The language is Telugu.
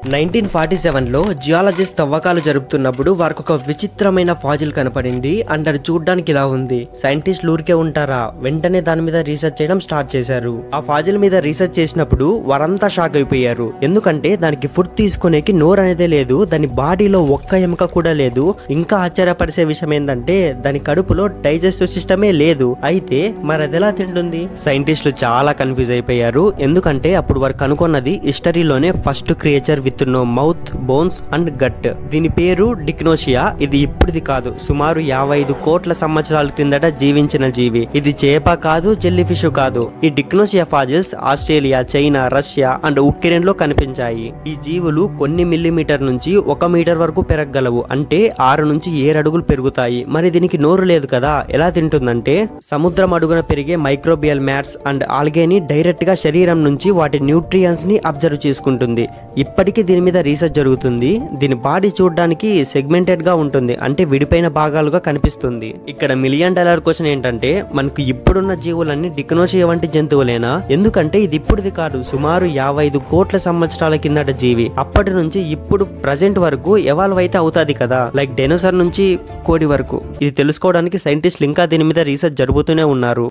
1947లో జియాలజిస్ట్ తవ్వకాలు జరుపుతున్నప్పుడు వారికి ఒక విచిత్రమైన ఫాజిల్ కనపడింది అండ్ అది చూడడానికి ఇలా ఉంది. సైంటిస్టులు ఊరికే ఉంటారా, వెంటనే దాని మీద రీసెర్చ్ చేయడం స్టార్ట్ చేశారు. ఆ ఫాజిల్ మీద రీసెర్చ్ చేసినప్పుడు వారంతా షాక్ అయిపోయారు. ఎందుకంటే దానికి ఫుడ్ తీసుకునేకి నోరు అనేదే లేదు, దాని బాడీలో ఒక్క ఎముక కూడా లేదు. ఇంకా ఆశ్చర్యపరిచే విషయం ఏంటంటే దాని కడుపులో డైజెస్టివ్ సిస్టమే లేదు. అయితే మరి అది ఎలా తింటుంది? సైంటిస్టులు చాలా కన్ఫ్యూజ్ అయిపోయారు. ఎందుకంటే అప్పుడు వారు కనుగొన్నది హిస్టరీలోనే first creature with no mouth, bones and gut. దీని పేరు డిక్నోషియా. ఇది ఇప్పుడుది కాదు, సుమారు 55 కోట్ల సంవత్సరాల క్రిందట జీవించిన జీవి. ఇది చేప కాదు, జెల్లీ ఫిష్ కాదు. ఈ Dickinsonia fossils Australia, China, Russia and Ukraine లో కనిపించాయి. ఈ జీవులు కొన్ని మిల్లీమీటర్ నుంచి 1 మీటర్ వరకు పెరగగలవు, అంటే 6 నుంచి 7 అడుగులు పెరుగుతాయి. మరి దీనికి నోరు లేదు కదా, ఎలా తింటుందంటే సముద్రం అడుగున పెరిగే మైక్రోబియల్ మ్యాట్స్ అండ్ ఆల్గేని డైరెక్ట్ గా శరీరం నుంచి వాటి న్యూట్రియన్స్ ని అబ్జర్వ్ చేసుకుంటుంది. ఇప్పటికీ దీని మీద రీసెర్చ్ జరుగుతుంది. దీని బాడీ చూడడానికి సెగ్మెంటెడ్ గా ఉంటుంది, అంటే విడిపోయిన భాగాలుగా కనిపిస్తుంది. ఇక్కడ $1 మిలియన్ క్వశ్చన్ ఏంటంటే మనకు ఇప్పుడున్న జీవులన్నీ డిక్నోషియా వంటి జంతువులేనా? ఎందుకంటే ఇది ఇప్పుడుది కాదు, సుమారు 55 కోట్ల సంవత్సరాల కిందట జీవి. అప్పటి నుంచి ఇప్పుడు ప్రజెంట్ వరకు ఎవాల్వ్ అయితే అవుతాది కదా, లైక్ డైనోసార్ నుంచి కోడి వరకు. ఇది తెలుసుకోవడానికి సైంటిస్టులు ఇంకా దీని మీద రీసెర్చ్ జరుగుతూనే ఉన్నారు.